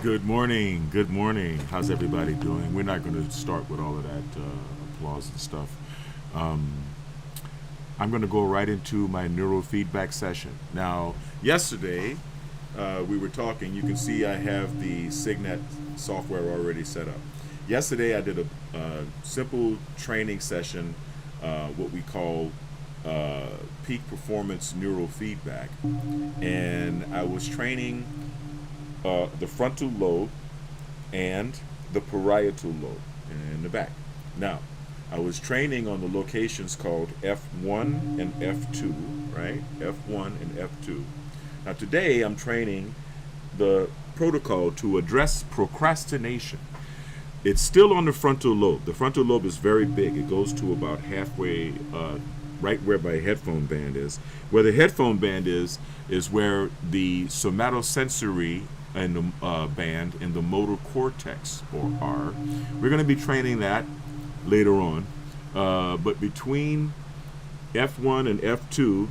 Good morning. Good morning. How's everybody doing? We're not going to start with all of that applause and stuff. Um, I'm going to go right into my neurofeedback session. Now, yesterday we were talking. You can see I have the Signet software already set up. Yesterday I did a simple training session, what we call peak performance neurofeedback, and I was training the frontal lobe and the parietal lobe in the back. Now, I was training on the locations called F1 and F2, right? F1 and F2. Now, today I'm training the protocol to address procrastination. It's still on the frontal lobe. The frontal lobe is very big. It goes to about halfway, right where my headphone band is. Where the headphone band is where the somatosensory and the band in the motor cortex, or R. We're going to be training that later on. But between F1 and F2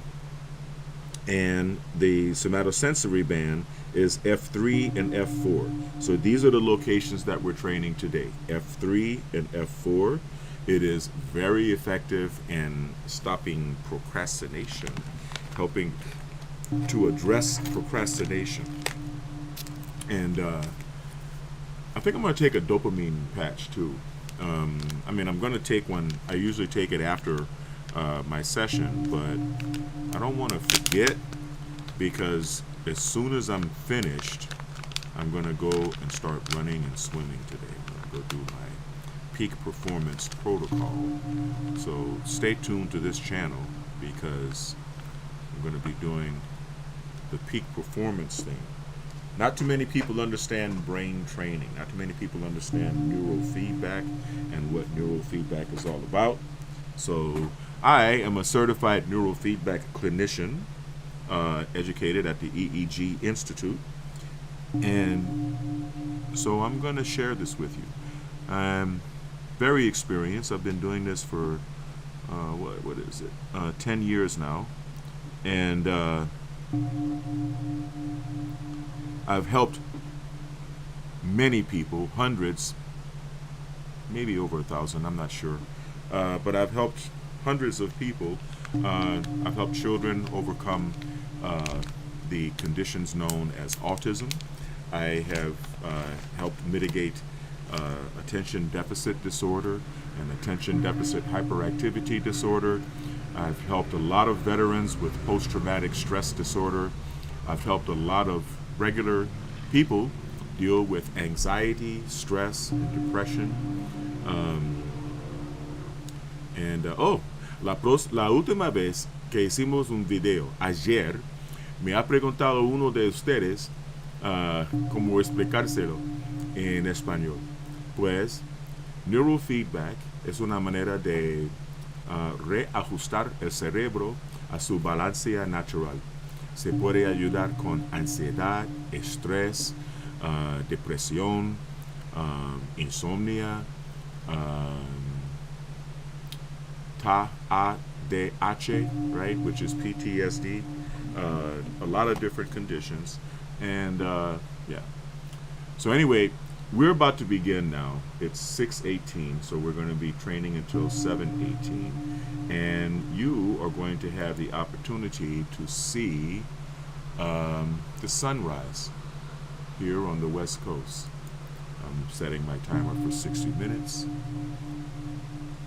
and the somatosensory band is F3 and F4. So these are the locations that we're training today, F3 and F4. It is very effective in stopping procrastination, helping to address procrastination. And I think I'm going to take a dopamine patch too. I'm going to take one. I usually take it after my session, but I don't want to forget, because as soon as I'm finished, I'm going to go and start running and swimming today. I'm going to go do my peak performance protocol. So stay tuned to this channel, because I'm going to be doing the peak performance thing. Not too many people understand brain training. Not too many people understand neurofeedback and what neurofeedback is all about. So I am a certified neurofeedback clinician, educated at the EEG Institute. And so I'm going to share this with you. I'm very experienced. I've been doing this for, 10 years now. And I've helped many people, hundreds, maybe over 1,000, I'm not sure. But I've helped hundreds of people. I've helped children overcome the conditions known as autism. I have helped mitigate attention deficit disorder and attention deficit hyperactivity disorder. I've helped a lot of veterans with post-traumatic stress disorder. I've helped a lot of regular people deal with anxiety, stress, and depression. La última vez que hicimos un video, ayer, me ha preguntado uno de ustedes cómo explicárselo en español. Pues, neurofeedback es una manera de reajustar el cerebro a su balance natural. Se puede ayudar con ansiedad, estrés, depresión, insomnia, TADH, right, which is PTSD, a lot of different conditions. And yeah. So anyway, we're about to begin now. It's 6:18, so we're going to be training until 7:18. And you are going to have the opportunity to see the sunrise here on the West Coast. I'm setting my timer for 60 minutes.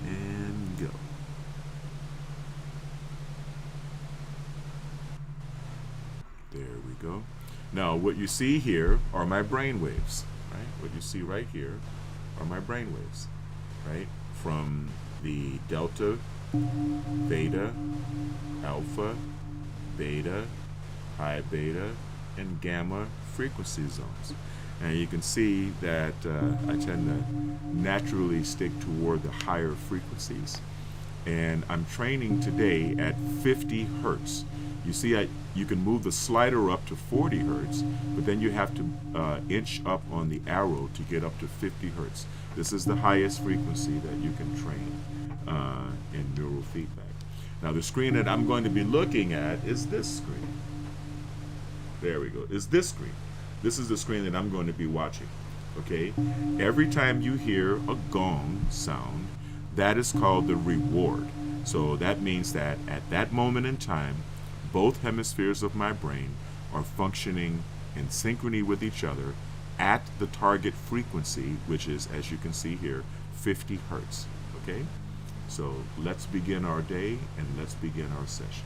And go. There we go. Now, what you see here are my brain waves, right? What you see right here are my brain waves, right? From the delta, theta, alpha, beta, high beta, and gamma frequency zones. And you can see that I tend to naturally stick toward the higher frequencies. And I'm training today at 50 hertz. You see, you can move the slider up to 40 hertz, but then you have to inch up on the arrow to get up to 50 hertz. This is the highest frequency that you can train in neurofeedback. Now, the screen that I'm going to be looking at is this screen. There we go. Is this screen. This is the screen that I'm going to be watching. Okay? Every time you hear a gong sound, that is called the reward. So that means that at that moment in time, both hemispheres of my brain are functioning in synchrony with each other at the target frequency, which is, as you can see here, 50 hertz. Okay? So let's begin our day and let's begin our session.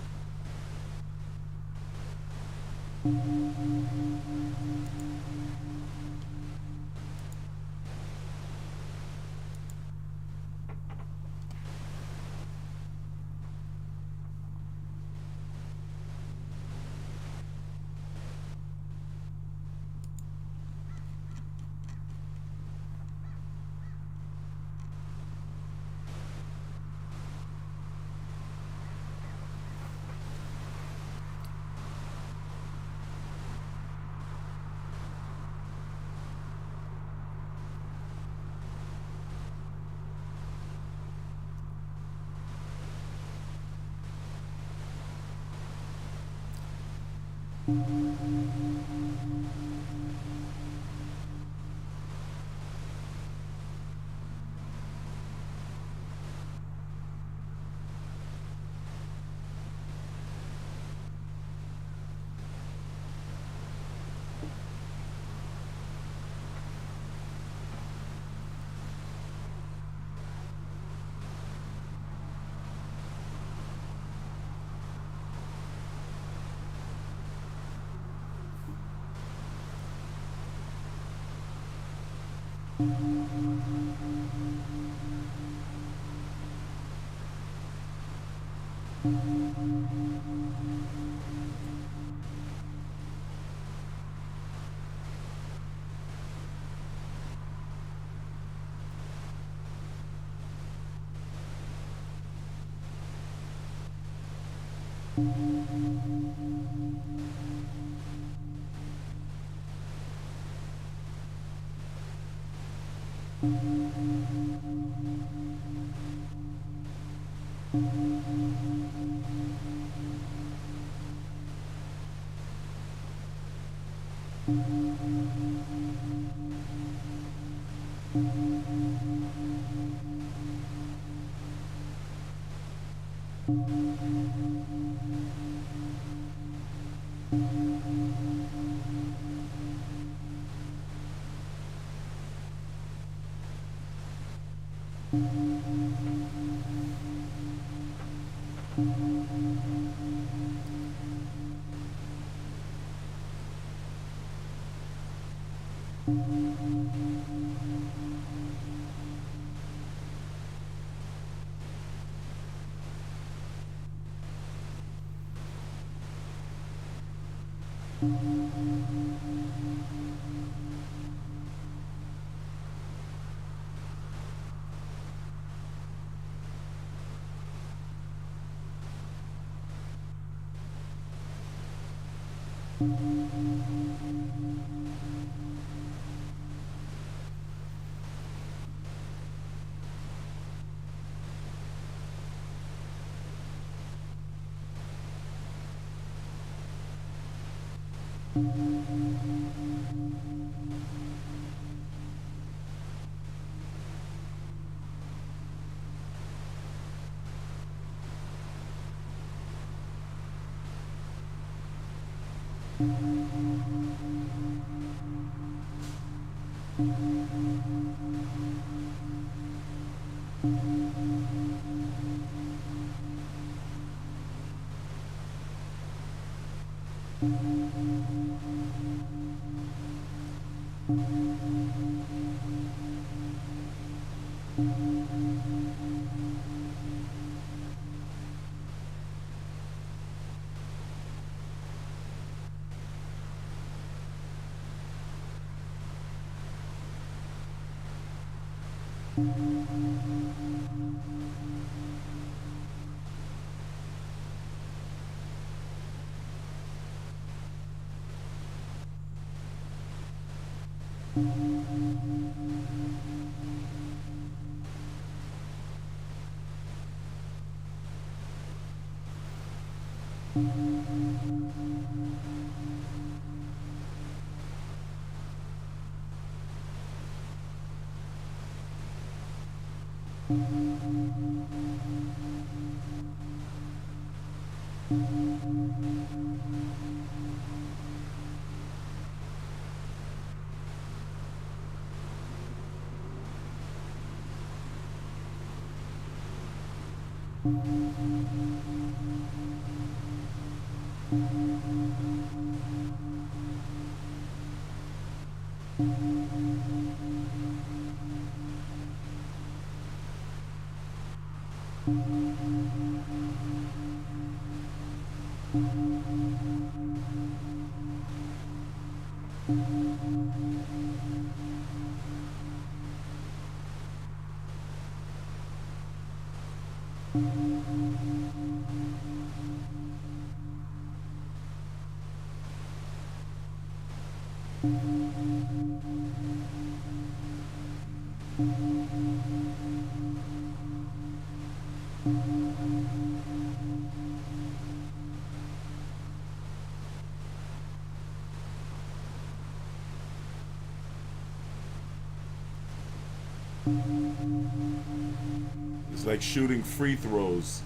It's like shooting free throws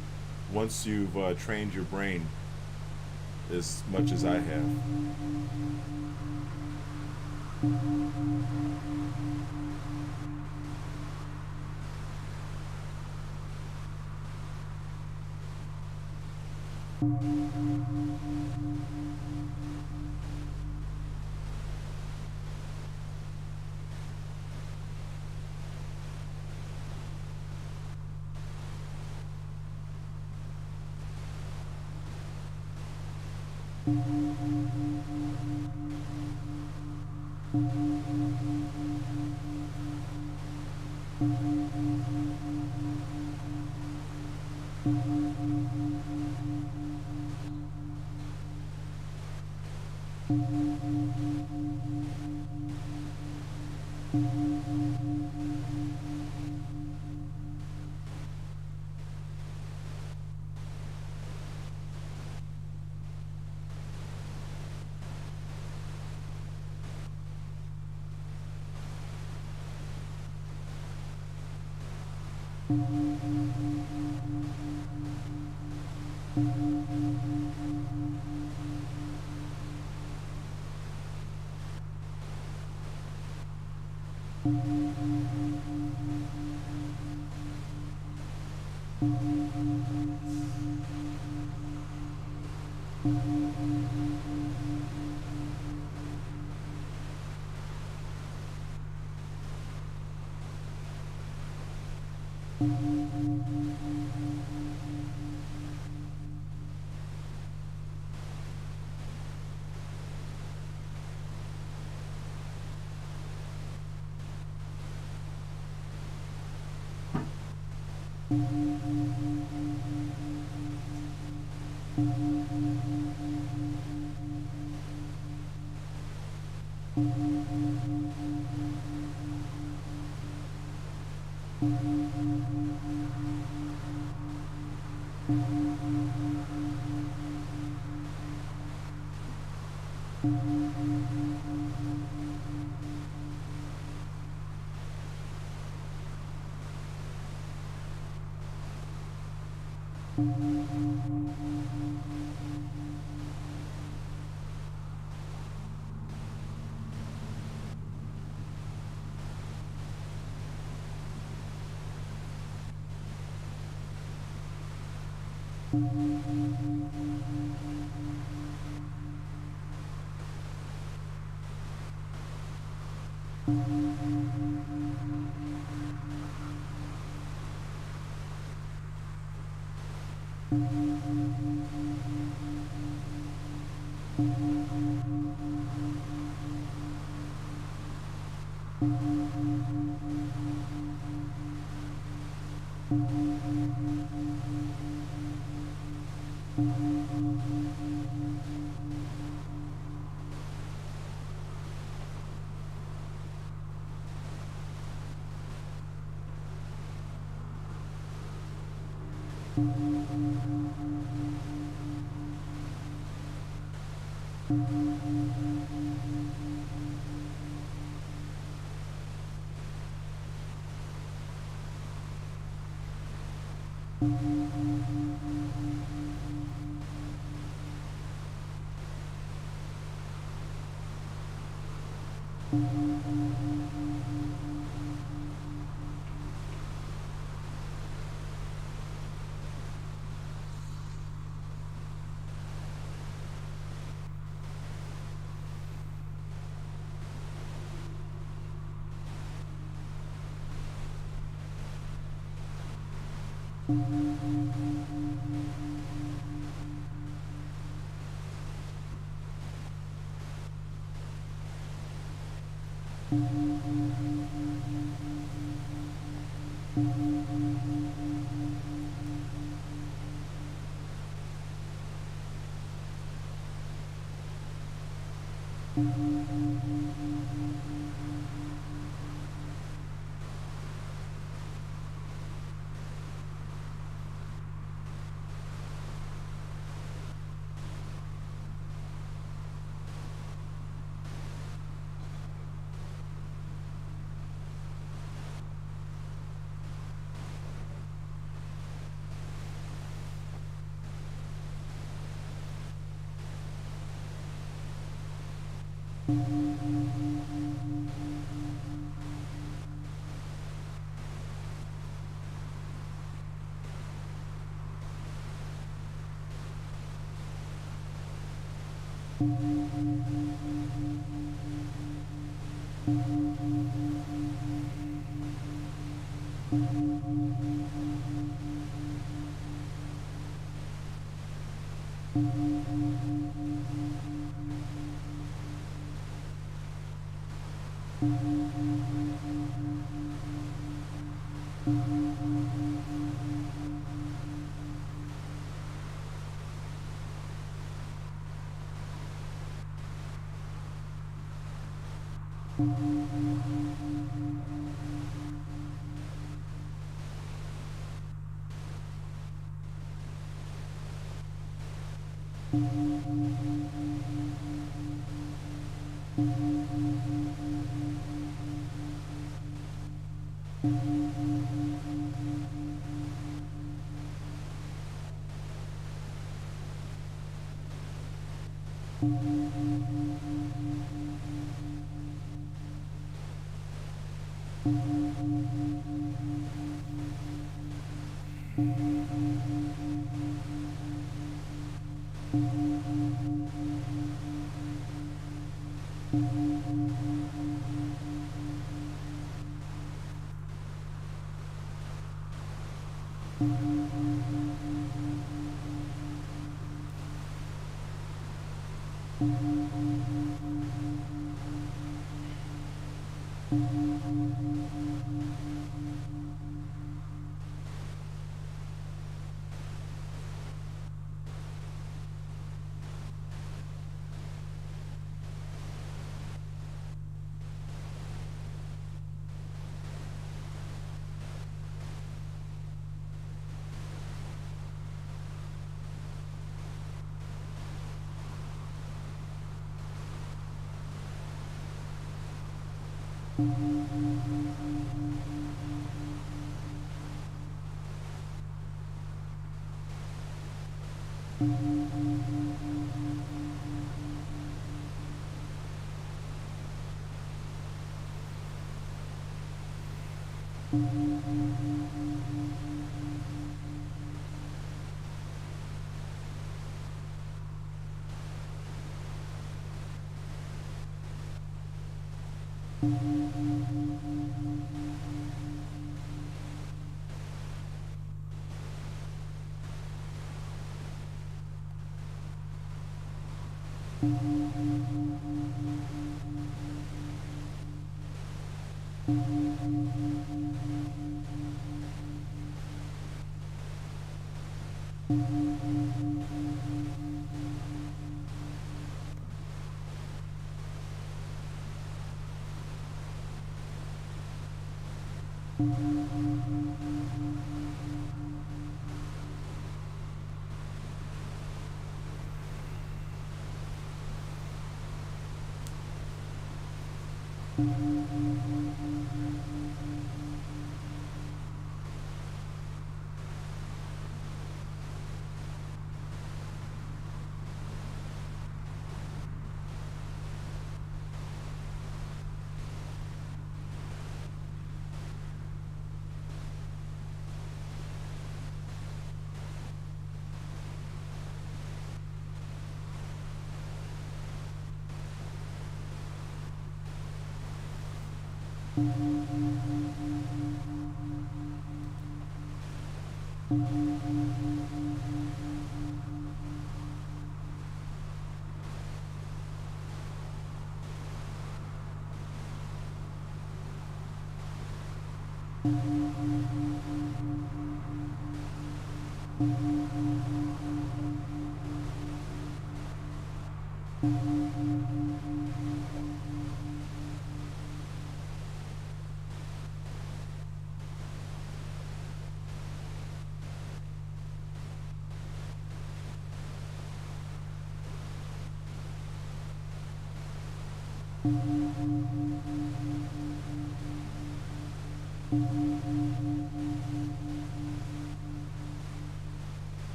once you've trained your brain as much as I have.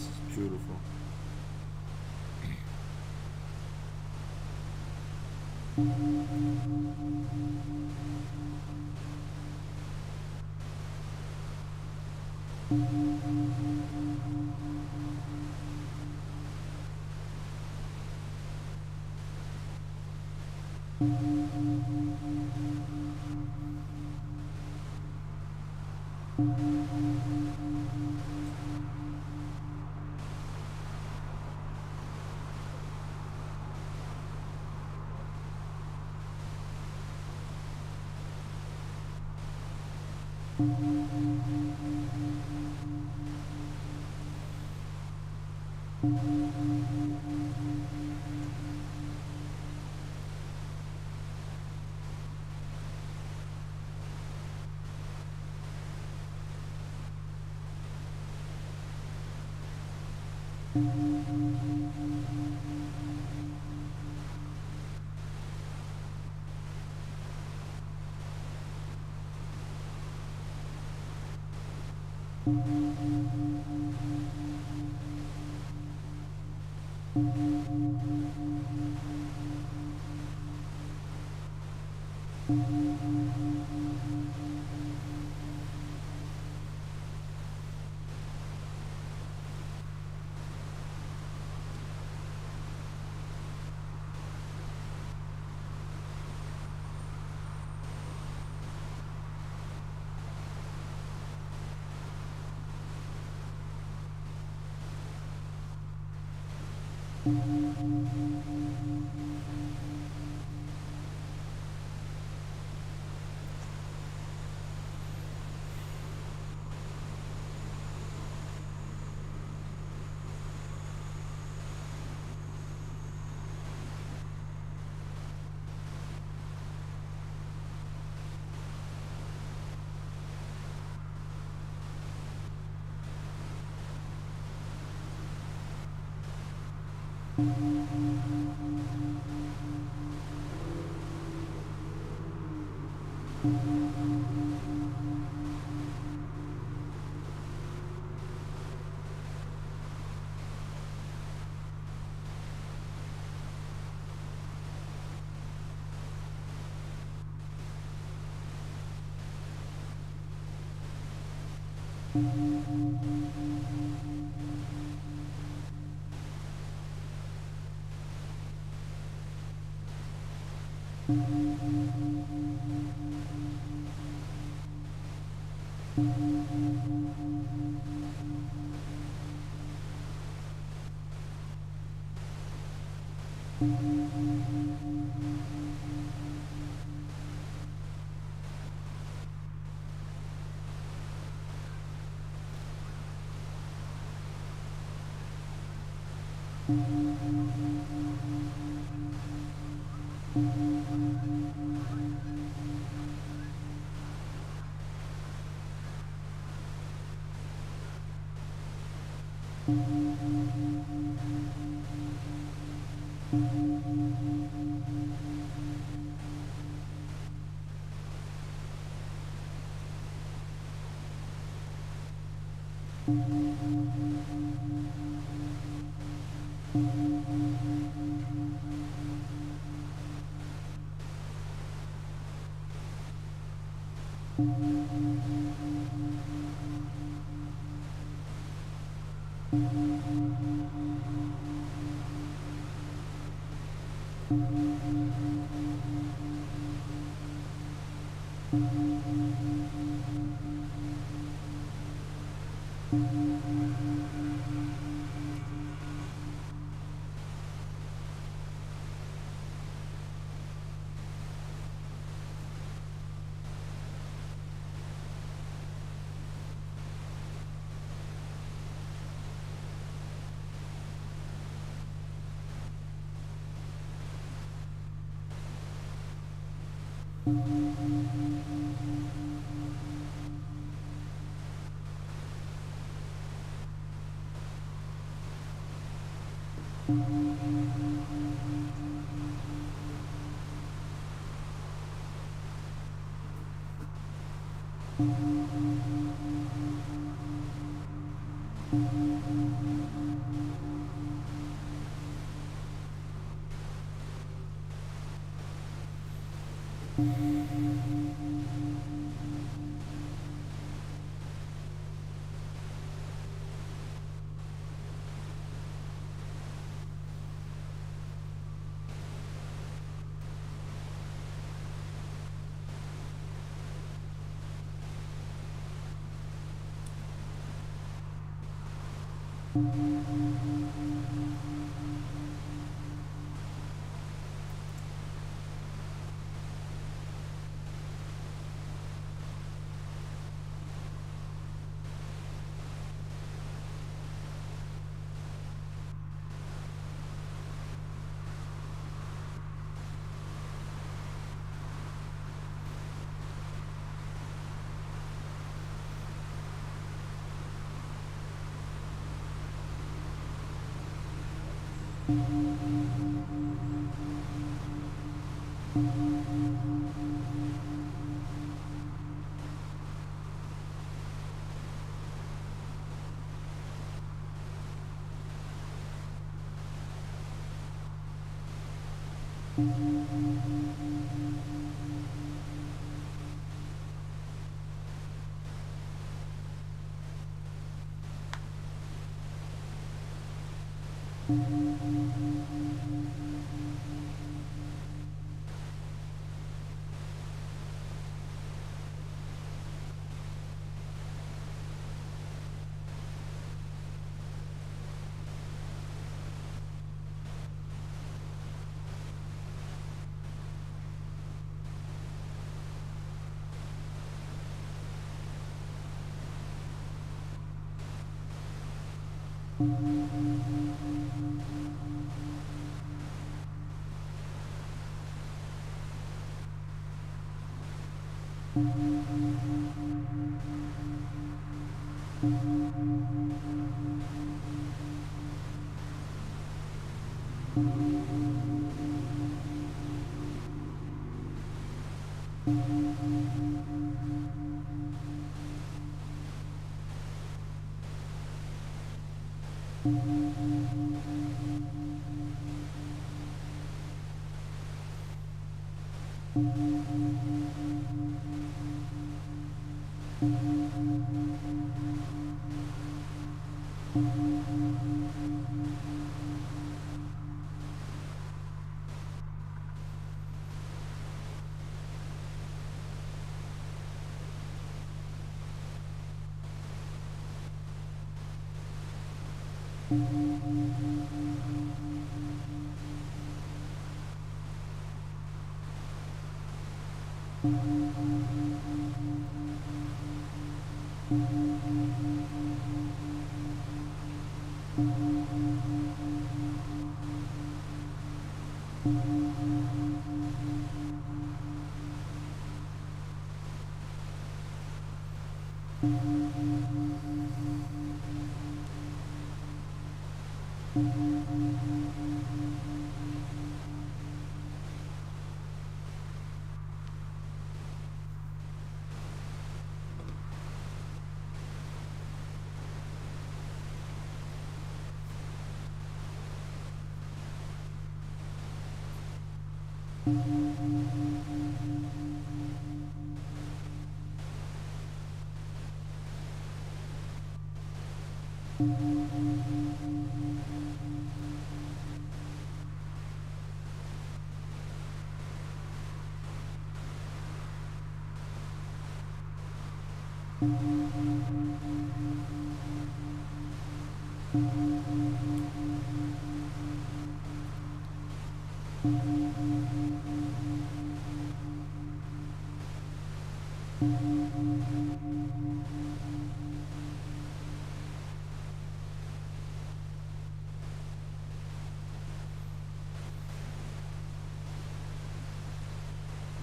This is beautiful.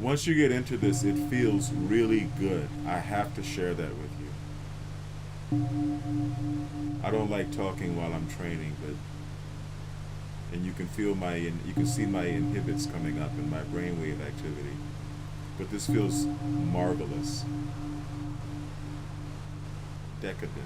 Once you get into this, it feels really good. I have to share that with you. I don't like talking while I'm training, but and you can feel you can see my inhibits coming up in my brainwave activity. But this feels marvelous, decadent.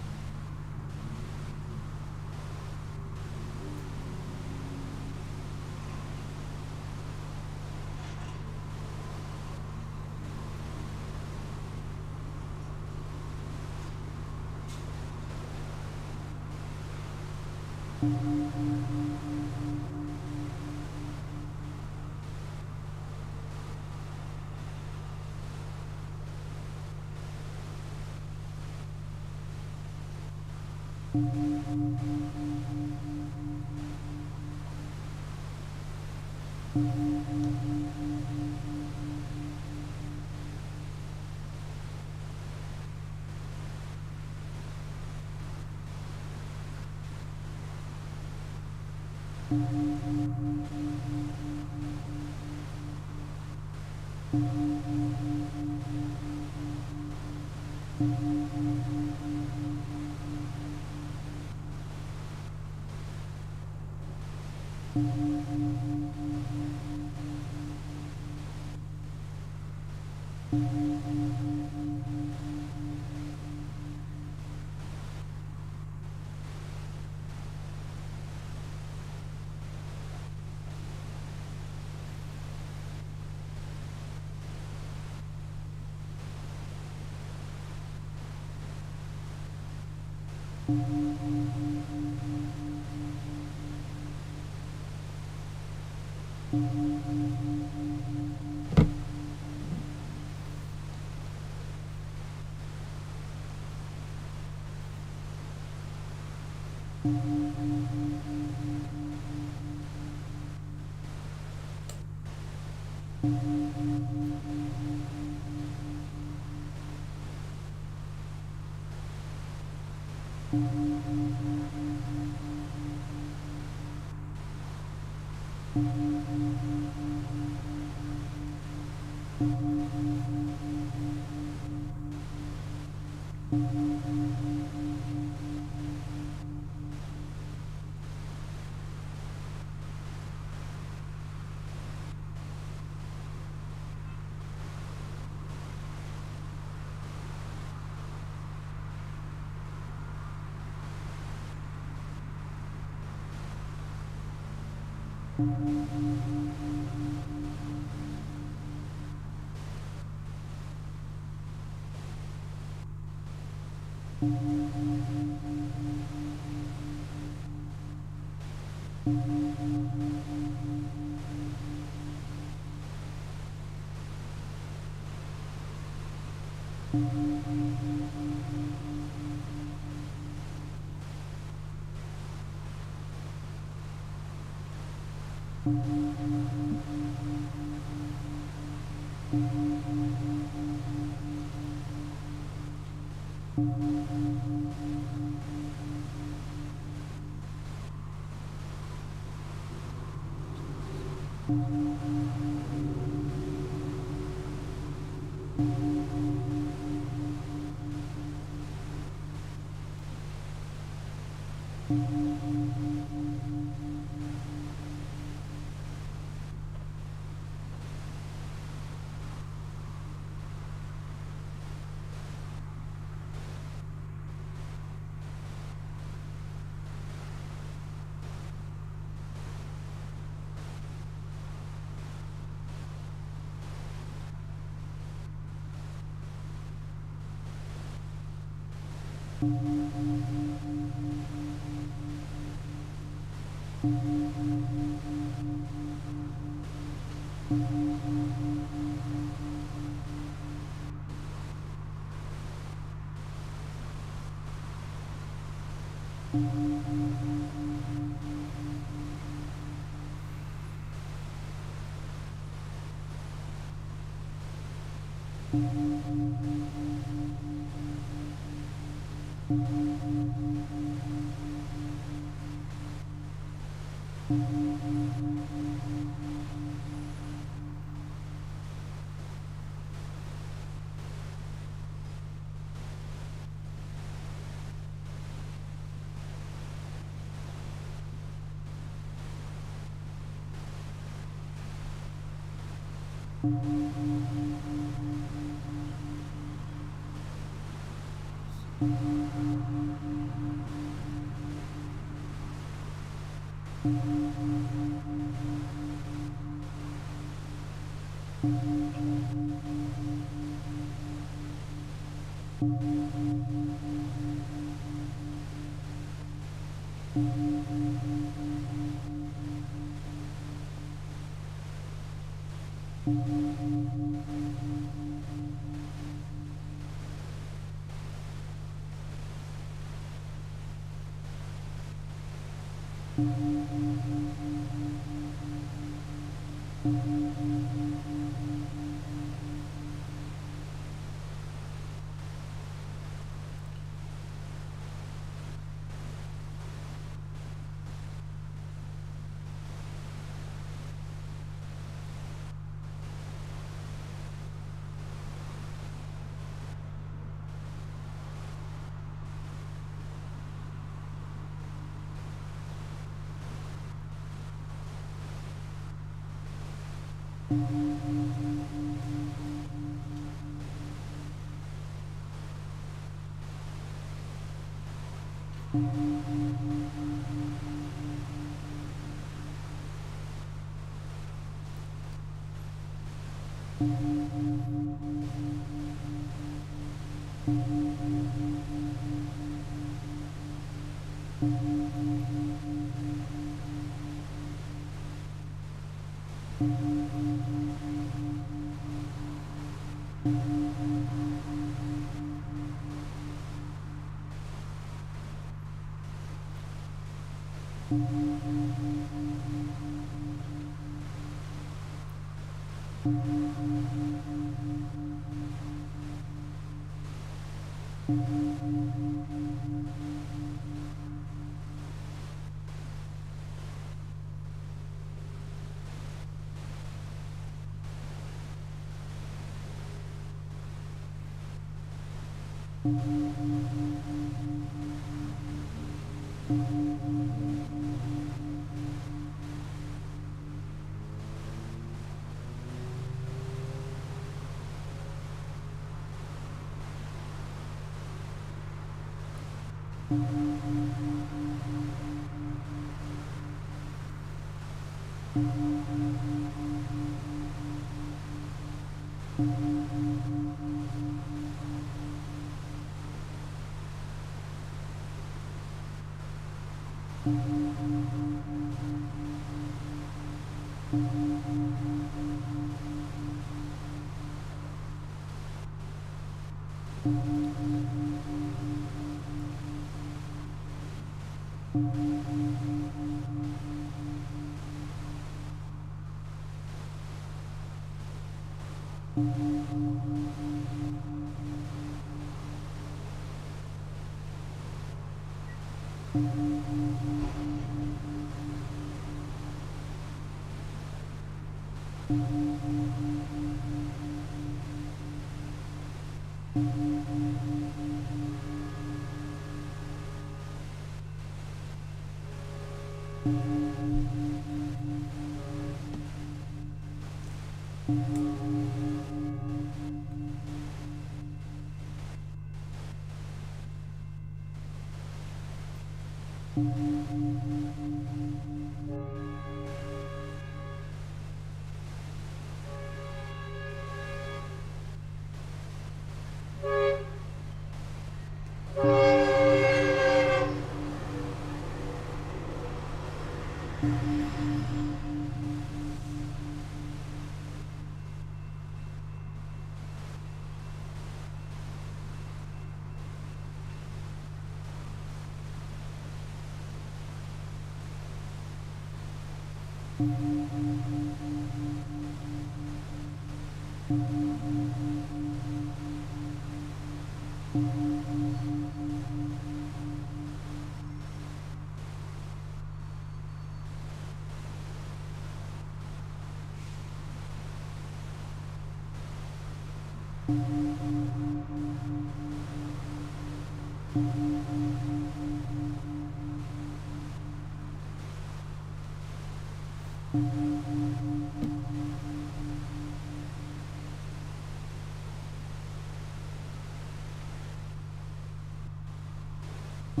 I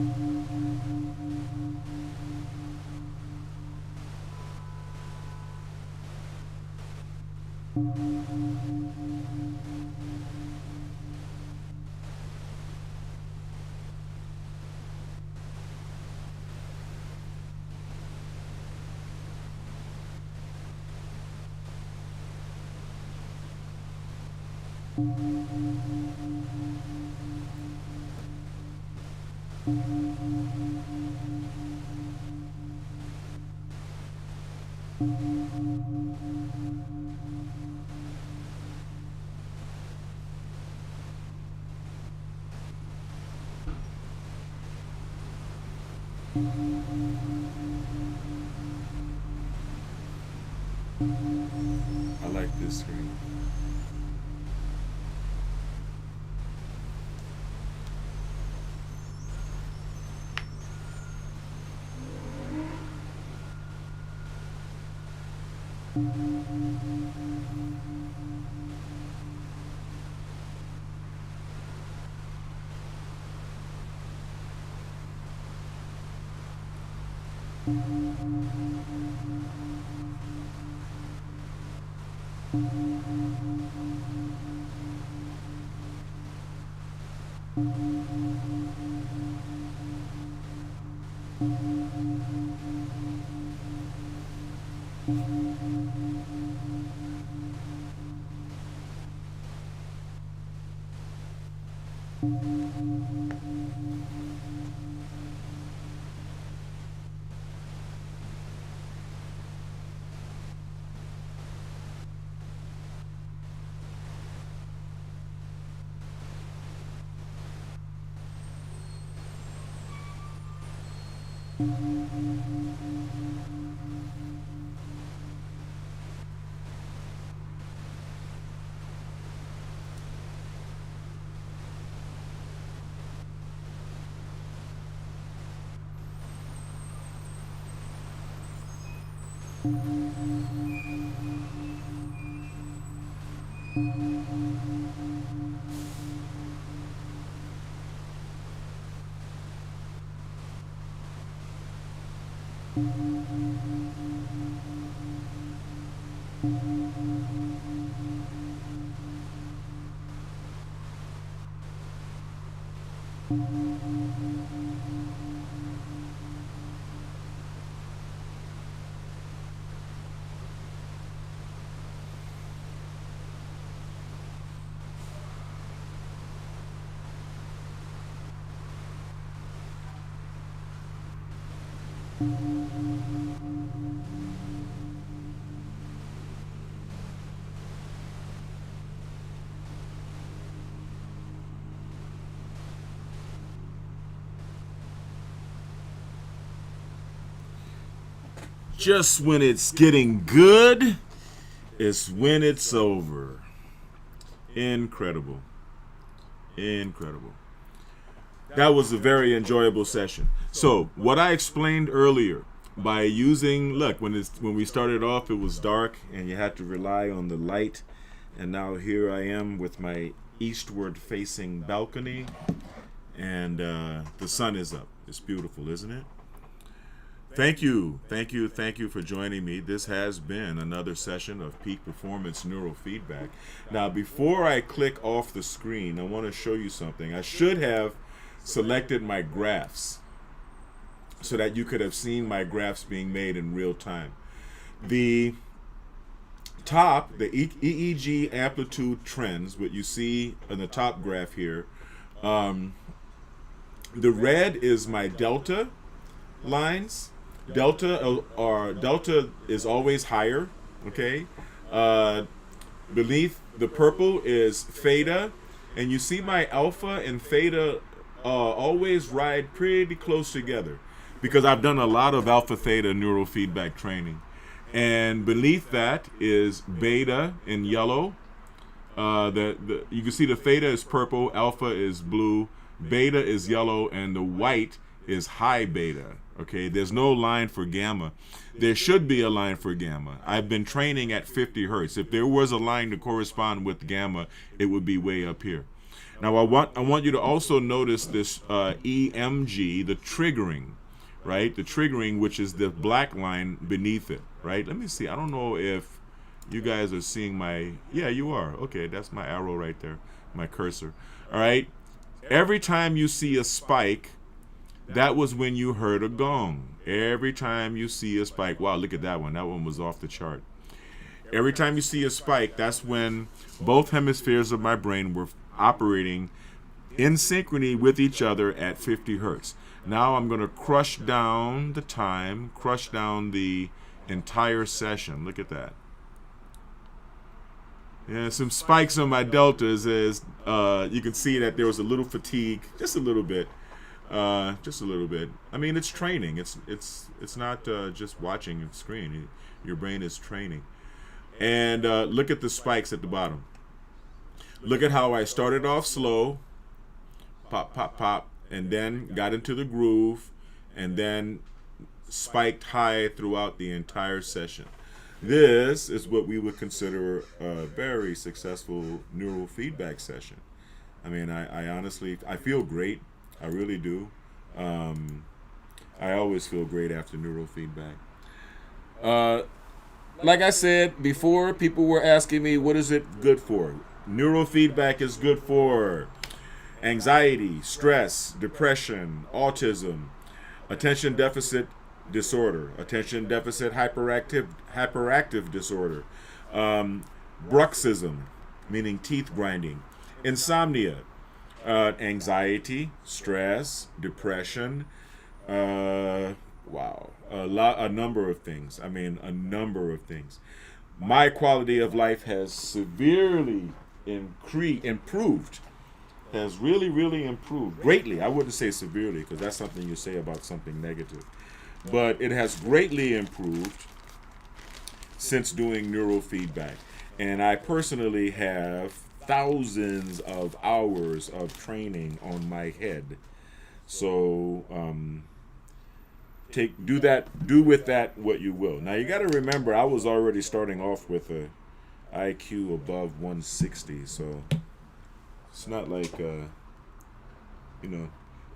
like this screen. Just when it's getting good, it's when it's over. Incredible. Incredible. That was a very enjoyable session. So, what I explained earlier by using, look, when we started off, it was dark and you had to rely on the light. And now here I am with my eastward facing balcony and the sun is up. It's beautiful, isn't it? Thank you for joining me. This has been another session of Peak Performance Neurofeedback. Now, before I click off the screen, I want to show you something. I should have selected my graphs so that you could have seen my graphs being made in real time. The top, the EEG amplitude trends, what you see in the top graph here, the red is my delta lines. Delta is always higher, okay? Beneath the purple is theta, and you see my alpha and theta always ride pretty close together because I've done a lot of alpha theta neurofeedback training. And beneath that is beta in yellow. You can see the theta is purple, alpha is blue, beta is yellow, and the white is high beta. Okay, there's no line for gamma. There should be a line for gamma. I've been training at 50 hertz. If there was a line to correspond with gamma, it would be way up here. Now I want you to also notice this EMG, the triggering, right? The triggering, which is the black line beneath it, right? Let me see. I don't know if you guys are seeing my, yeah, you are. Okay, that's my arrow right there, my cursor. All right. Every time you see a spike, that was when you heard a gong. Every time you see a spike, wow, look at that one. That one was off the chart. Every time you see a spike, that's when both hemispheres of my brain were operating in synchrony with each other at 50 hertz. Now I'm going to crush down the time, crush down the entire session. Look at that. Yeah, some spikes on my deltas as you can see that there was a little fatigue, just a little bit. Just a little bit. I mean, it's training. It's not just watching a screen. Your brain is training. And look at the spikes at the bottom. Look at how I started off slow, pop, pop, pop, and then got into the groove, and then spiked high throughout the entire session. This is what we would consider a very successful neurofeedback session. I mean, I honestly, I feel great. I really do. I always feel great after neurofeedback. Like I said before, people were asking me, what is it good for? Neurofeedback is good for anxiety, stress, depression, autism, attention deficit disorder, attention deficit hyperactive disorder, bruxism, meaning teeth grinding, insomnia, anxiety, stress, depression, a number of things. I mean, a number of things. My quality of life has severely improved. Has really, really improved greatly. I wouldn't say severely because that's something you say about something negative, but it has greatly improved since doing neurofeedback. And I personally have thousands of hours of training on my head. So do with that what you will. Now you got to remember, I was already starting off with a IQ above 160, so it's not like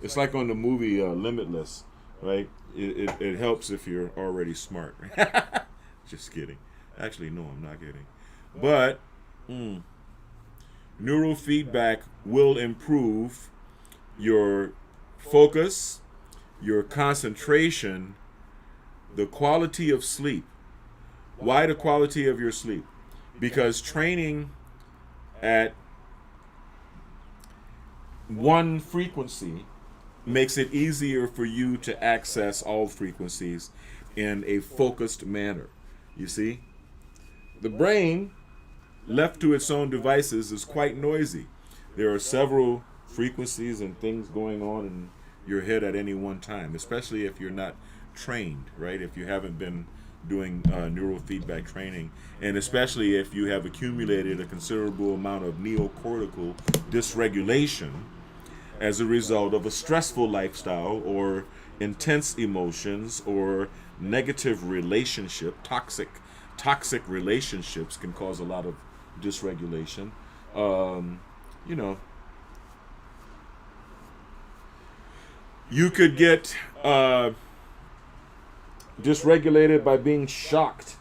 it's like on the movie Limitless, right? It helps if you're already smart. Just kidding. Actually, no, I'm not kidding. But neurofeedback will improve your focus, your concentration, the quality of sleep. Why the quality of your sleep? Because training at one frequency makes it easier for you to access all frequencies in a focused manner. You see? The brain, left to its own devices, is quite noisy. There are several frequencies and things going on in your head at any one time, especially if you're not trained, right? If you haven't been doing neurofeedback training, and especially if you have accumulated a considerable amount of neocortical dysregulation as a result of a stressful lifestyle or intense emotions or negative relationship. Toxic relationships can cause a lot of dysregulation. You could get dysregulated by being shocked.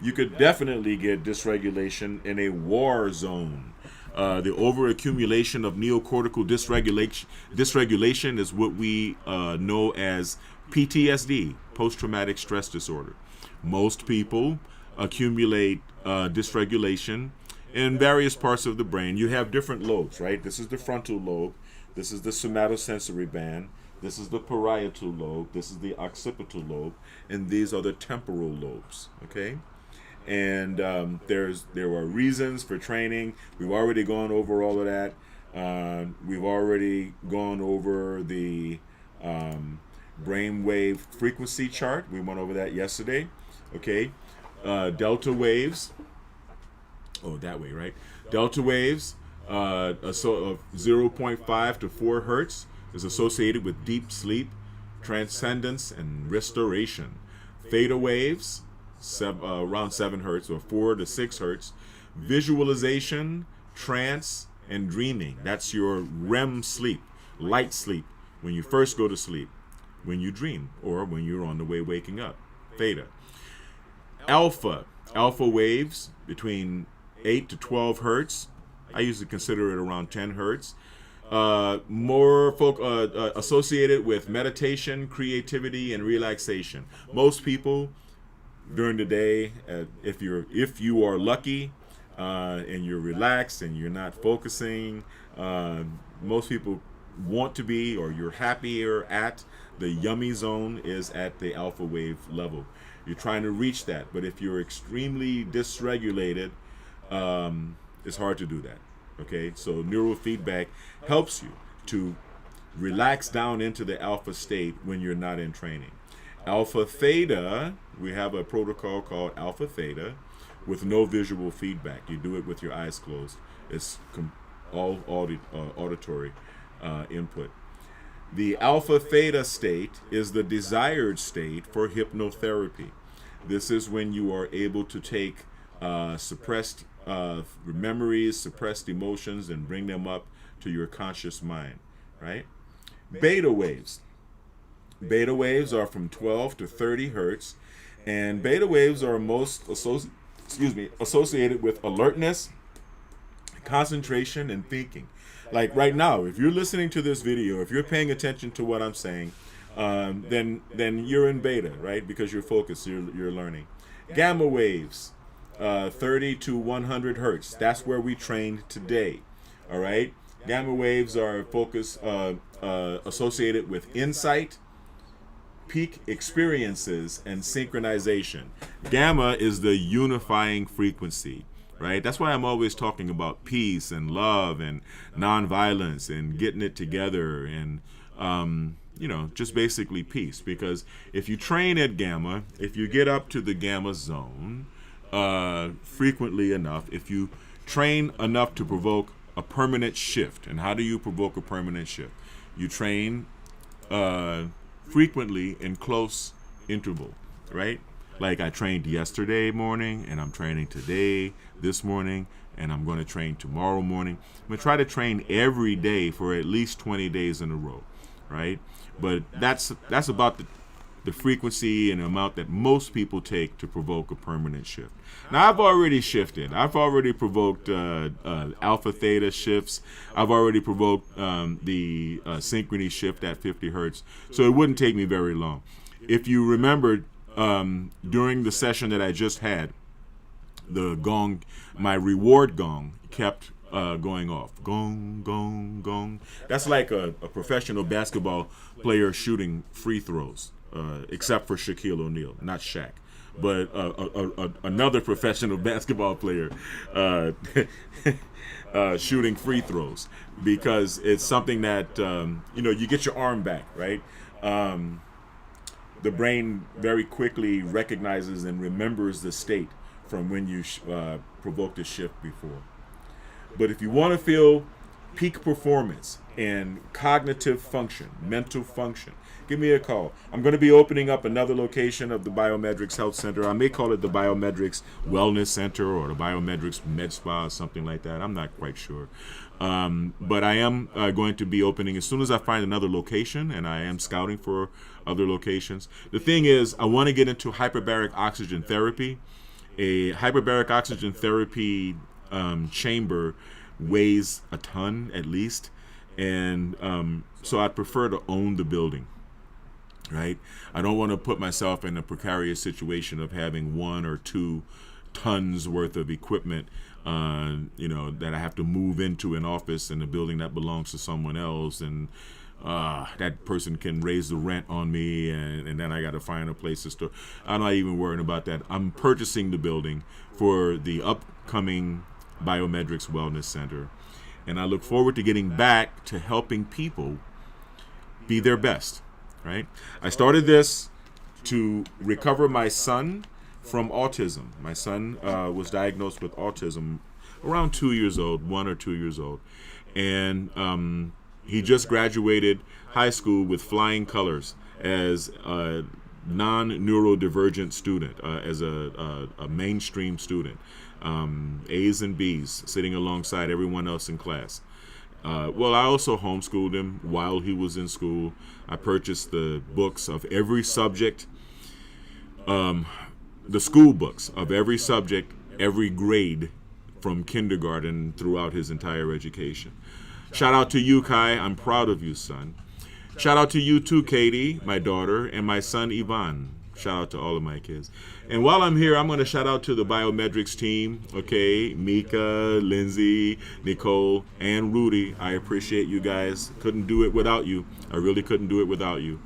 You could definitely get dysregulation in a war zone. The overaccumulation of neocortical dysregulation is what we know as PTSD, post-traumatic stress disorder. Most people accumulate dysregulation in various parts of the brain. You have different lobes, right? This is the frontal lobe. This is the somatosensory band. This is the parietal lobe. This is the occipital lobe. And these are the temporal lobes, okay? And there are reasons for training. We've already gone over all of that. We've already gone over the brainwave frequency chart. We went over that yesterday. Okay, delta waves. Oh, that way, right? Delta waves, of 0.5 to 4 hertz, is associated with deep sleep, transcendence, and restoration. Theta waves, around 7 hertz or 4 to 6 hertz, visualization, trance, and dreaming. That's your REM sleep, light sleep, when you first go to sleep, when you dream, or when you're on the way waking up. Theta. Alpha waves between 8 to 12 hertz. I usually consider it around 10 hertz. Associated with meditation, creativity, and relaxation. Most people during the day, if you are lucky and you're relaxed and you're not focusing, most people want to be, or you're happier at, the yummy zone is at the alpha wave level. You're trying to reach that, but if you're extremely dysregulated, it's hard to do that. Okay, so neurofeedback helps you to relax down into the alpha state when you're not in training. Alpha theta, we have a protocol called alpha theta with no visual feedback. You do it with your eyes closed. It's all auditory input. The alpha theta state is the desired state for hypnotherapy. This is when you are able to take suppressed memories, suppressed emotions, and bring them up to your conscious mind, right? Beta waves. Beta waves are from 12 to 30 hertz, and beta waves are most associated with alertness, concentration, and thinking. Like right now, if you're listening to this video, if you're paying attention to what I'm saying, then you're in beta, right? Because you're focused, you're learning. Gamma waves. 30 to 100 hertz. That's where we trained today. All right. Gamma waves are associated with insight, peak experiences, and synchronization. Gamma is the unifying frequency, right? That's why I'm always talking about peace and love and nonviolence and getting it together and just basically peace. Because if you train at gamma, if you get up to the gamma zone frequently enough, if you train enough to provoke a permanent shift. And how do you provoke a permanent shift? You train frequently in close interval, right? Like I trained yesterday morning, and I'm training today, this morning, and I'm going to train tomorrow morning. I'm going to try to train every day for at least 20 days in a row, right? But that's about the frequency and amount that most people take to provoke a permanent shift. Now, I've already shifted. I've already provoked alpha theta shifts. I've already provoked the synchrony shift at 50 hertz. So it wouldn't take me very long. If you remember, during the session that I just had, the gong, my reward gong, kept going off. Gong, gong, gong. That's like a professional basketball player shooting free throws. Except for Shaquille O'Neal, not Shaq, but another professional basketball player shooting free throws, because it's something that you get your arm back, right? The brain very quickly recognizes and remembers the state from when you provoked a shift before. But if you want to feel peak performance and cognitive function, mental function, give me a call. I'm going to be opening up another location of the Biomedrics Health Center. I may call it the Biomedrics Wellness Center or the Biomedrics Med Spa, something like that. I'm not quite sure. But I am going to be opening as soon as I find another location, and I am scouting for other locations. The thing is, I want to get into hyperbaric oxygen therapy. A hyperbaric oxygen therapy chamber weighs a ton at least, and so I'd prefer to own the building, right? I don't want to put myself in a precarious situation of having 1 or 2 tons worth of equipment that I have to move into an office in a building that belongs to someone else, and that person can raise the rent on me, and then I got to find a place to store. I'm not even worrying about that. I'm purchasing the building for the upcoming Biomedrics Wellness Center, and I look forward to getting back to helping people be their best, right? I started this to recover my son from autism. My son was diagnosed with autism around 2 years old, 1 or 2 years old, and he just graduated high school with flying colors as non-neurodivergent student, as a mainstream student, A's and B's, sitting alongside everyone else in class. Well, I also homeschooled him while he was in school. I purchased the books of every subject, the school books of every subject, every grade, from kindergarten throughout his entire education. Shout out to you, Kai. I'm proud of you, son. Shout out to you too, Katie, my daughter, and my son, Ivan. Shout out to all of my kids. And while I'm here, I'm going to shout out to the biometrics team, okay? Mika, Lindsay, Nicole, and Rudy. I appreciate you guys. Couldn't do it without you. I really couldn't do it without you.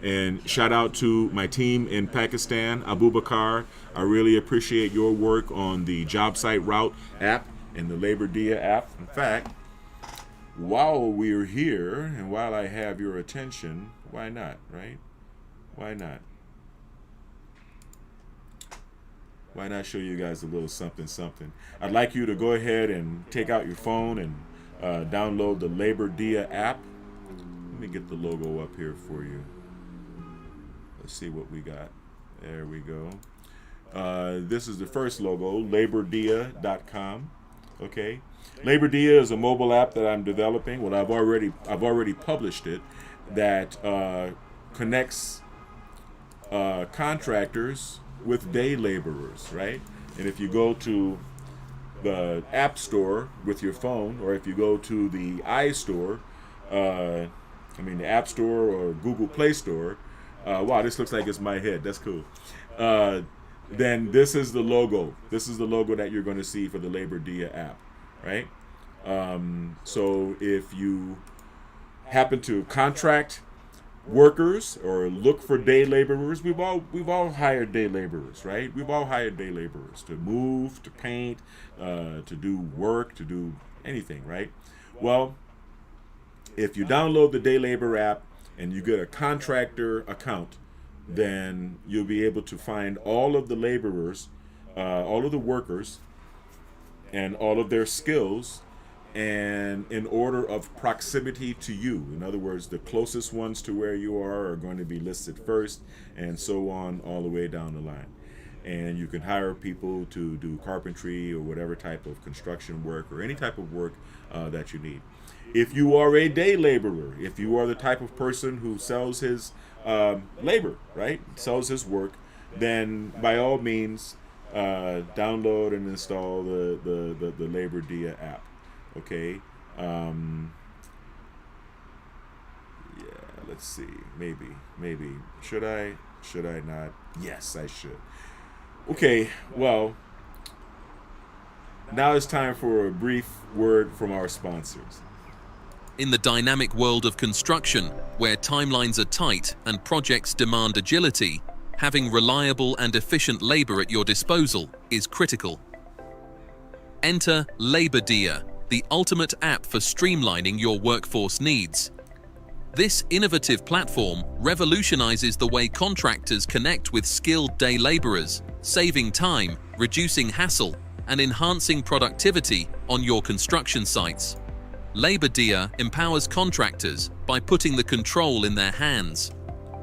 And shout out to my team in Pakistan, Abubakar. I really appreciate your work on the Job Site Route app and the Labor Dia app. In fact, while we're here and while I have your attention, why not, right? Why not? Why not show you guys a little something, something? I'd like you to go ahead and take out your phone and download the Labor Dia app. Let me get the logo up here for you. Let's see what we got. There we go. This is the first logo, labordia.com. Okay. Labor Dia is a mobile app that I'm developing. Well, I've already published it, that connects contractors with day laborers, right? And if you go to the App Store with your phone, or if you go to the iStore, the App Store or Google Play Store, wow, this looks like it's my head. That's cool. Then this is the logo. This is the logo that you're going to see for the Labor Dia app, right? So if you happen to contract workers or look for day laborers, we've all hired day laborers, right? We've all hired day laborers to move, to paint, to do work, to do anything, right? Well, if you download the Day Labor app and you get a contractor account, then you'll be able to find all of the laborers, all of the workers, and all of their skills, and in order of proximity to you. In other words, the closest ones to where you are going to be listed first, and so on all the way down the line. And you can hire people to do carpentry or whatever type of construction work or any type of work that you need. If you are a day laborer, if you are the type of person who sells his labor, right, sells his work, then by all means download and install the Labor Dia app. Okay. Yeah, let's see. Maybe. Should I not? Yes, I should. Okay, well, now it's time for a brief word from our sponsors. In the dynamic world of construction, where timelines are tight and projects demand agility, having reliable and efficient labor at your disposal is critical. Enter Labor Dia, the ultimate app for streamlining your workforce needs. This innovative platform revolutionizes the way contractors connect with skilled day laborers, saving time, reducing hassle, and enhancing productivity on your construction sites. Labor Dia empowers contractors by putting the control in their hands.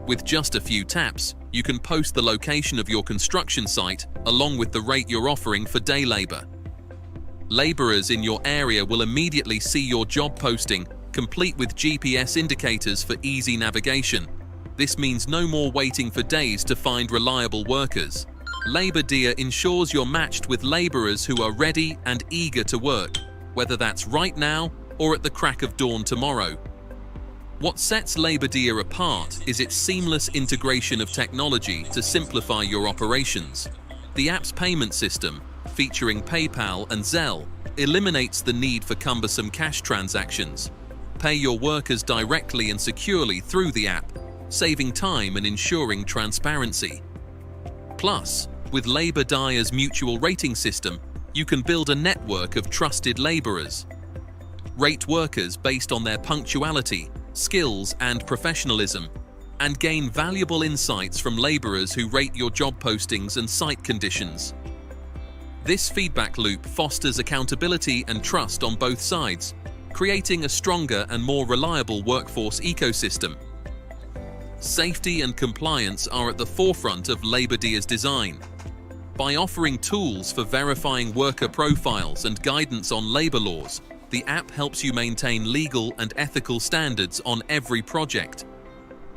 With just a few taps, you can post the location of your construction site along with the rate you're offering for day labor. Laborers in your area will immediately see your job posting, complete with GPS indicators for easy navigation. This means no more waiting for days to find reliable workers. Labor Dia ensures you're matched with laborers who are ready and eager to work, whether that's right now or at the crack of dawn tomorrow. What sets Labor Dia apart is its seamless integration of technology to simplify your operations. The app's payment system, featuring PayPal and Zelle, eliminates the need for cumbersome cash transactions. Pay your workers directly and securely through the app, saving time and ensuring transparency. Plus, with Labor Dia's mutual rating system, you can build a network of trusted laborers. Rate workers based on their punctuality, skills, and professionalism, and gain valuable insights from laborers who rate your job postings and site conditions. This feedback loop fosters accountability and trust on both sides, creating a stronger and more reliable workforce ecosystem. Safety and compliance are at the forefront of Labor Dia's design. By offering tools for verifying worker profiles and guidance on labor laws, the app helps you maintain legal and ethical standards on every project.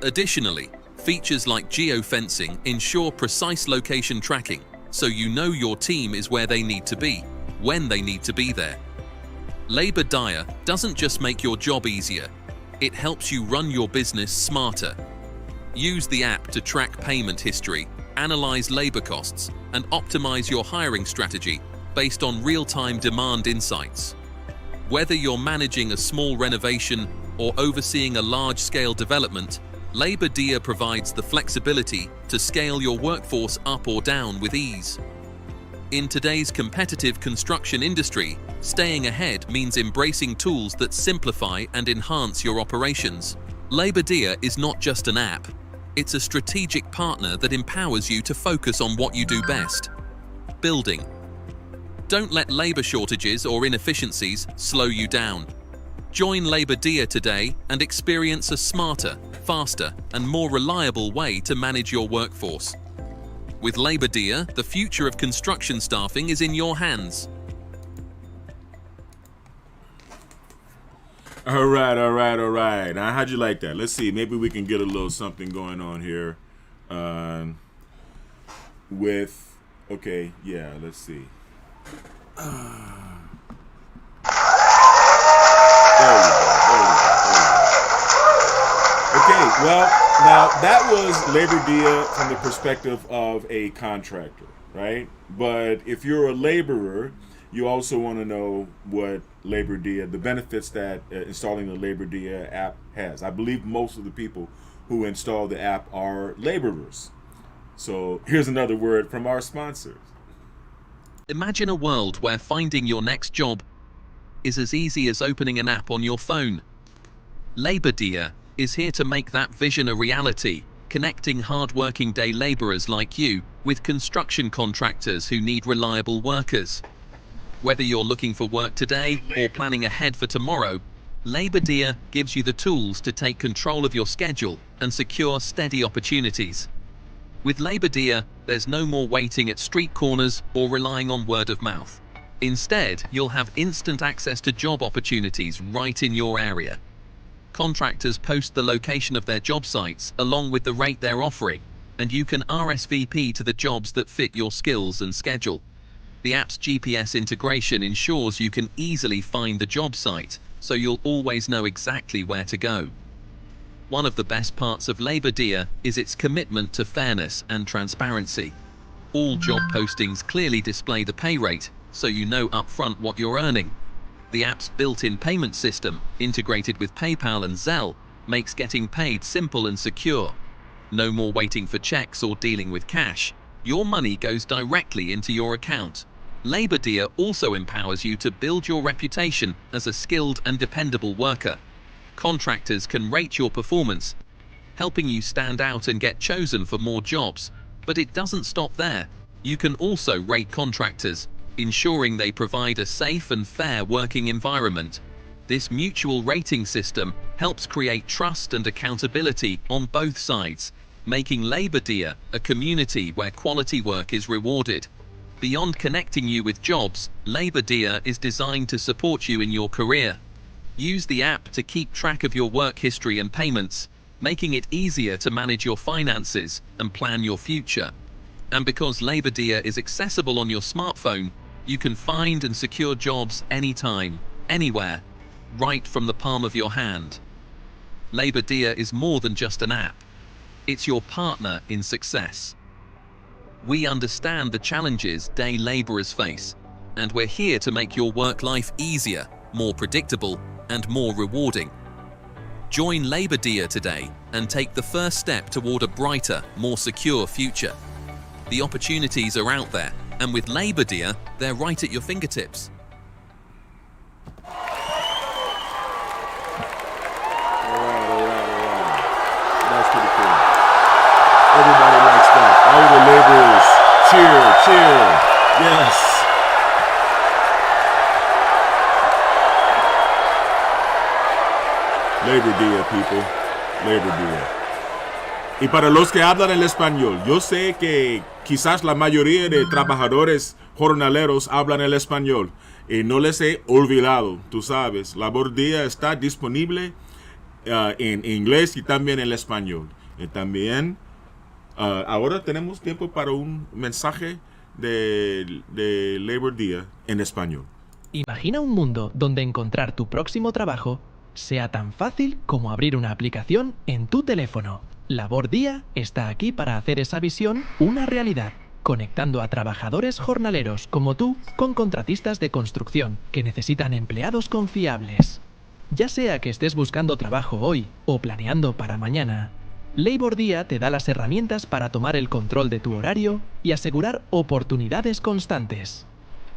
Additionally, features like geofencing ensure precise location tracking, so you know your team is where they need to be, when they need to be there. Labor Dia doesn't just make your job easier, it helps you run your business smarter. Use the app to track payment history, analyze labor costs, and optimize your hiring strategy based on real-time demand insights. Whether you're managing a small renovation or overseeing a large-scale development, Labor Dia provides the flexibility to scale your workforce up or down with ease. In today's competitive construction industry, staying ahead means embracing tools that simplify and enhance your operations. Labor Dia is not just an app, it's a strategic partner that empowers you to focus on what you do best: building. Don't let labor shortages or inefficiencies slow you down. Join Labor Dia today and experience a smarter, faster, and more reliable way to manage your workforce. With Labor Dia, the future of construction staffing is in your hands. All right. Now, how'd you like that? Let's see. Maybe we can get a little something going on here. Let's see. There we go. Okay, well, now that was Labor Dia from the perspective of a contractor, right? But if you're a laborer, you also want to know what Labor Dia, the benefits that installing the Labor Dia app has. I believe most of the people who install the app are laborers. So here's another word from our sponsors. Imagine a world where finding your next job is as easy as opening an app on your phone. Labor Dia is here to make that vision a reality, connecting hard-working day laborers like you with construction contractors who need reliable workers. Whether you're looking for work today or planning ahead for tomorrow, Labor Dia gives you the tools to take control of your schedule and secure steady opportunities. With Labor Dia, there's no more waiting at street corners or relying on word of mouth. Instead, you'll have instant access to job opportunities right in your area. Contractors post the location of their job sites along with the rate they're offering, and you can RSVP to the jobs that fit your skills and schedule. The app's GPS integration ensures you can easily find the job site, so you'll always know exactly where to go. One of the best parts of Labor Dia is its commitment to fairness and transparency. All job postings clearly display the pay rate, so you know upfront what you're earning. The app's built-in payment system, integrated with PayPal and Zelle, makes getting paid simple and secure. No more waiting for checks or dealing with cash. Your money goes directly into your account. Labor Dia also empowers you to build your reputation as a skilled and dependable worker. Contractors can rate your performance, helping you stand out and get chosen for more jobs. But it doesn't stop there. You can also rate contractors, ensuring they provide a safe and fair working environment. This mutual rating system helps create trust and accountability on both sides, making Labor Dia a community where quality work is rewarded. Beyond connecting you with jobs, Labor Dia is designed to support you in your career. Use the app to keep track of your work history and payments, making it easier to manage your finances and plan your future. And because Labor Dia is accessible on your smartphone, you can find and secure jobs anytime, anywhere, right from the palm of your hand. Labor Dia is more than just an app. It's your partner in success. We understand the challenges day laborers face, and we're here to make your work life easier, more predictable, and more rewarding. Join Labor Dia today and take the first step toward a brighter, more secure future. The opportunities are out there, and with Labor Dia, they're right at your fingertips. All right. That's pretty cool. Everybody likes that. All the laborers, cheer. Yes. Labor Dia, people. Labor Dia. Y para los que hablan el español, yo sé que quizás la mayoría de trabajadores jornaleros hablan el español y no les he olvidado, tú sabes, Labor Día está disponible en inglés y también en español. Y también ahora tenemos tiempo para un mensaje de Labor Día en español. Imagina un mundo donde encontrar tu próximo trabajo sea tan fácil como abrir una aplicación en tu teléfono. Labor Día está aquí para hacer esa visión una realidad, conectando a trabajadores jornaleros como tú con contratistas de construcción que necesitan empleados confiables. Ya sea que estés buscando trabajo hoy o planeando para mañana, Labor Día te da las herramientas para tomar el control de tu horario y asegurar oportunidades constantes.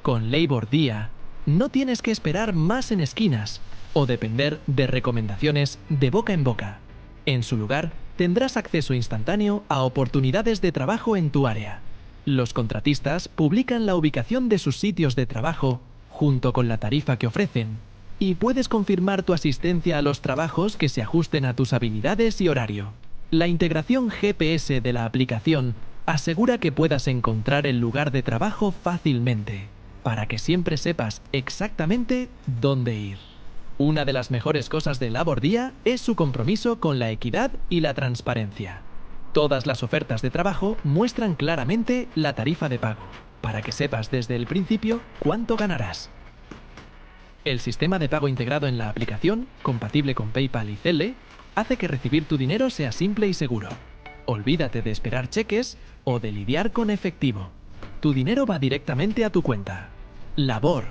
Con Labor Día, no tienes que esperar más en esquinas o depender de recomendaciones de boca en boca. En su lugar, tendrás acceso instantáneo a oportunidades de trabajo en tu área. Los contratistas publican la ubicación de sus sitios de trabajo junto con la tarifa que ofrecen y puedes confirmar tu asistencia a los trabajos que se ajusten a tus habilidades y horario. La integración GPS de la aplicación asegura que puedas encontrar el lugar de trabajo fácilmente, para que siempre sepas exactamente dónde ir. Una de las mejores cosas de Labor Día es su compromiso con la equidad y la transparencia. Todas las ofertas de trabajo muestran claramente la tarifa de pago, para que sepas desde el principio cuánto ganarás. El sistema de pago integrado en la aplicación, compatible con PayPal y Zelle, hace que recibir tu dinero sea simple y seguro. Olvídate de esperar cheques o de lidiar con efectivo. Tu dinero va directamente a tu cuenta. Labor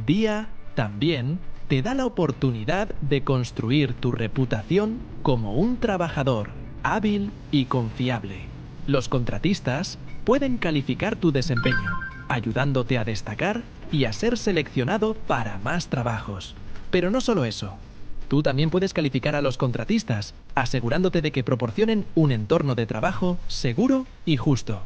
Día también te da la oportunidad de construir tu reputación como un trabajador hábil y confiable. Los contratistas pueden calificar tu desempeño, ayudándote a destacar y a ser seleccionado para más trabajos. Pero no solo eso. Tú también puedes calificar a los contratistas, asegurándote de que proporcionen un entorno de trabajo seguro y justo.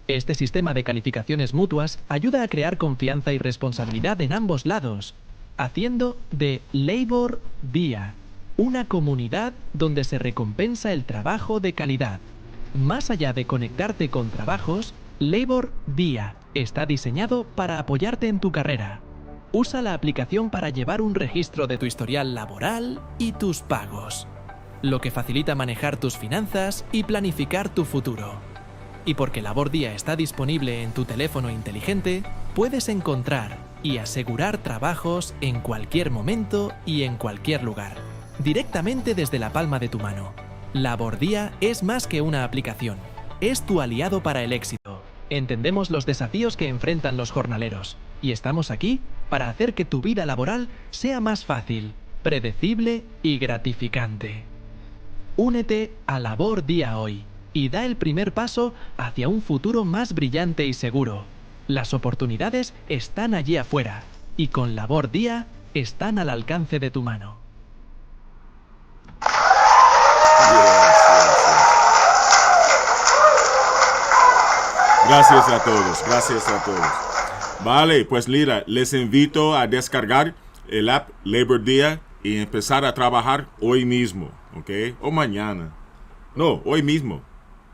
Este sistema de calificaciones mutuas ayuda a crear confianza y responsabilidad en ambos lados, haciendo de Labor Día una comunidad donde se recompensa el trabajo de calidad. Más allá de conectarte con trabajos, Labor Día está diseñado para apoyarte en tu carrera. Usa la aplicación para llevar un registro de tu historial laboral y tus pagos, lo que facilita manejar tus finanzas y planificar tu futuro. Y porque Labor Día está disponible en tu teléfono inteligente, puedes encontrar y asegurar trabajos en cualquier momento y en cualquier lugar, directamente desde la palma de tu mano. Labor Día es más que una aplicación, es tu aliado para el éxito. Entendemos los desafíos que enfrentan los jornaleros y estamos aquí para hacer que tu vida laboral sea más fácil, predecible y gratificante. Únete a Labor Día hoy y da el primer paso hacia un futuro más brillante y seguro. Las oportunidades están allí afuera y con Labor Día están al alcance de tu mano. Gracias a todos, gracias a todos. Vale, pues mira, les invito a descargar el app Labor Día y empezar a trabajar hoy mismo, ¿ok? O mañana. No, hoy mismo,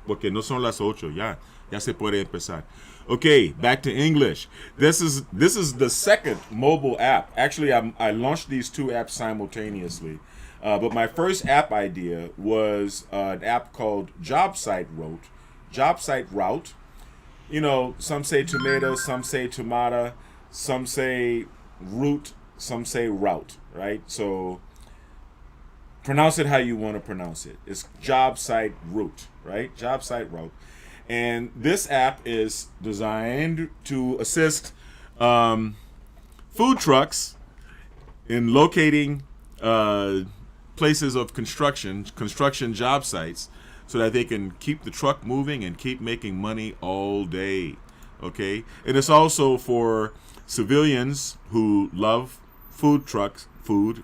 porque no son las 8, ya se puede empezar. Okay, back to English. This is the second mobile app. Actually, I launched these two apps simultaneously. But my first app idea was an app called Job Site Route. You know, some say tomato, some say tomato, some say root, some say route, right? So pronounce it how you want to pronounce it. It's Job Site Route, right? Job Site Route. And this app is designed to assist food trucks in locating places of construction job sites, so that they can keep the truck moving and keep making money all day, okay? And it's also for civilians who love food trucks,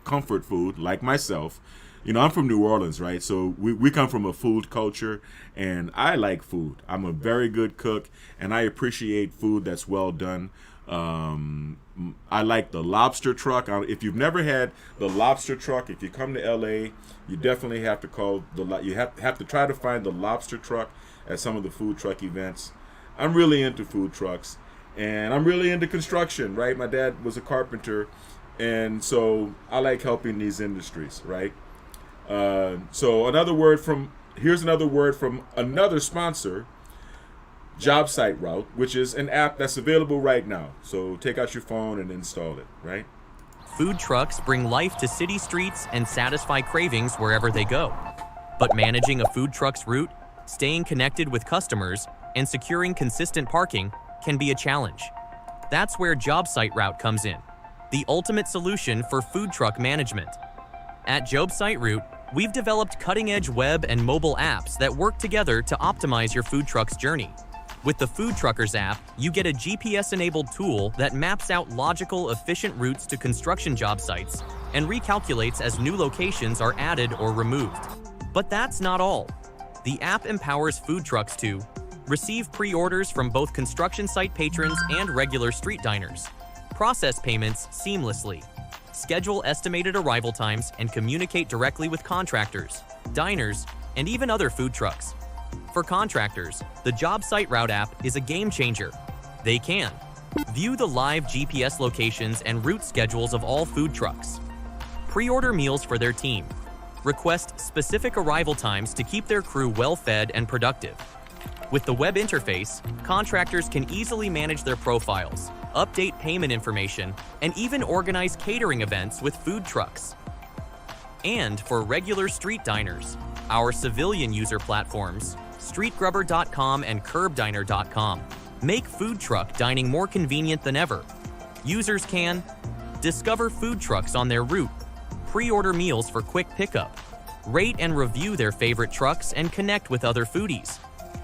comfort food, like myself. You know, I'm from New Orleans, right? So we come from a food culture, and I like food. I'm a very good cook, and I appreciate food that's well done. I like the lobster truck. If you've never had the lobster truck, if you come to LA, you definitely have to you have to try to find the lobster truck at some of the food truck events. I'm really into food trucks, and I'm really into construction, right? My dad was a carpenter, and so I like helping these industries, right? So here's another word from another sponsor, Job Site Route, which is an app that's available right now. So take out your phone and install it, right? Food trucks bring life to city streets and satisfy cravings wherever they go. But managing a food truck's route, staying connected with customers, and securing consistent parking can be a challenge. That's where Job Site Route comes in, the ultimate solution for food truck management. At Job Site Route, we've developed cutting-edge web and mobile apps that work together to optimize your food truck's journey. With the Food Truckers app, you get a GPS-enabled tool that maps out logical, efficient routes to construction job sites and recalculates as new locations are added or removed. But that's not all. The app empowers food trucks to receive pre-orders from both construction site patrons and regular street diners, process payments seamlessly, schedule estimated arrival times, and communicate directly with contractors, diners, and even other food trucks. For contractors, the Job Site Route app is a game changer. They can view the live GPS locations and route schedules of all food trucks, pre-order meals for their team, request specific arrival times to keep their crew well-fed and productive. With the web interface, contractors can easily manage their profiles, update payment information, and even organize catering events with food trucks. And for regular street diners, our civilian user platforms, StreetGrubber.com and CurbDiner.com, make food truck dining more convenient than ever. Users can discover food trucks on their route, pre-order meals for quick pickup, rate and review their favorite trucks, and connect with other foodies.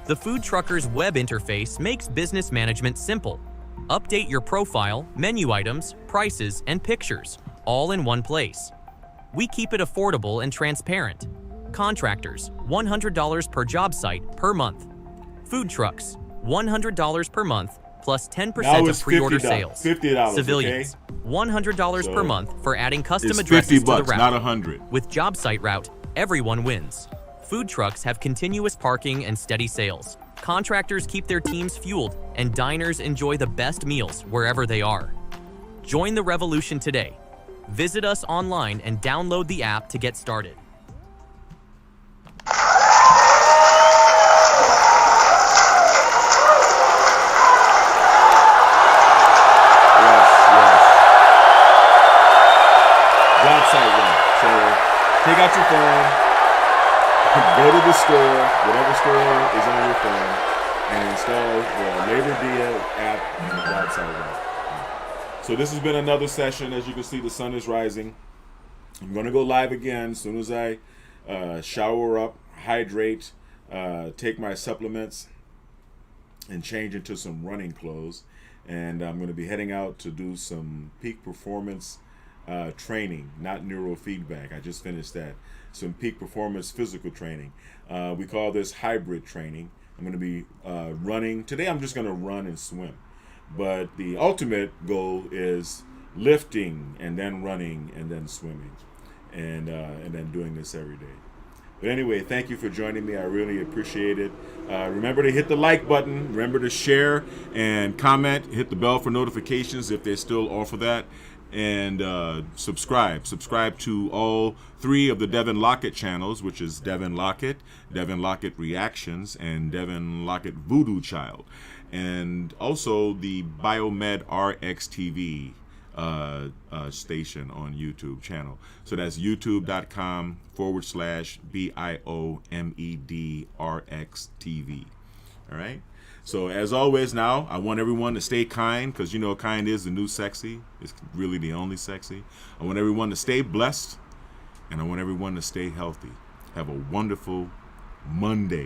The Food Truckers web interface makes business management simple. Update your profile, menu items, prices, and pictures, all in one place. We keep it affordable and transparent. Contractors, $100 per job site per month. Food trucks, $100 per month plus 10% of pre-order sales. $50, Civilians, okay? $100 per month for adding custom It's addresses $50, to the route. not 100. With Job Site Route, everyone wins. Food trucks have continuous parking and steady sales. Contractors keep their teams fueled, and diners enjoy the best meals wherever they are. Join the revolution today. Visit us online and download the app to get started. Job Site Route. So take out your phone, go to the store, whatever store is on your phone, and install the Labor Day app and the Job Site Route. So this has been another session. As you can see, the sun is rising. I'm going to go live again as soon as I shower up, hydrate, take my supplements, and change into some running clothes. And I'm going to be heading out to do some peak performance training, not neurofeedback. I just finished that. Some peak performance physical training. We call this hybrid training. I'm going to be running. Today I'm just going to run and swim. But the ultimate goal is lifting and then running and then swimming and then doing this every day. But anyway, thank you for joining me. I really appreciate it. Remember to hit the like button. Remember to share and comment. Hit the bell for notifications if they still offer that. And subscribe. Subscribe to all 3 of the Devin Lockett channels, which is Devin Lockett Reactions, and Devin Lockett Voodoo Child. And also the Biomed RX TV station on YouTube channel. So that's youtube.com/BIOMED RX All right. So as always, now I want everyone to stay kind, because you know kind is the new sexy. It's really the only sexy. I want everyone to stay blessed, and I want everyone to stay healthy. Have a wonderful Monday.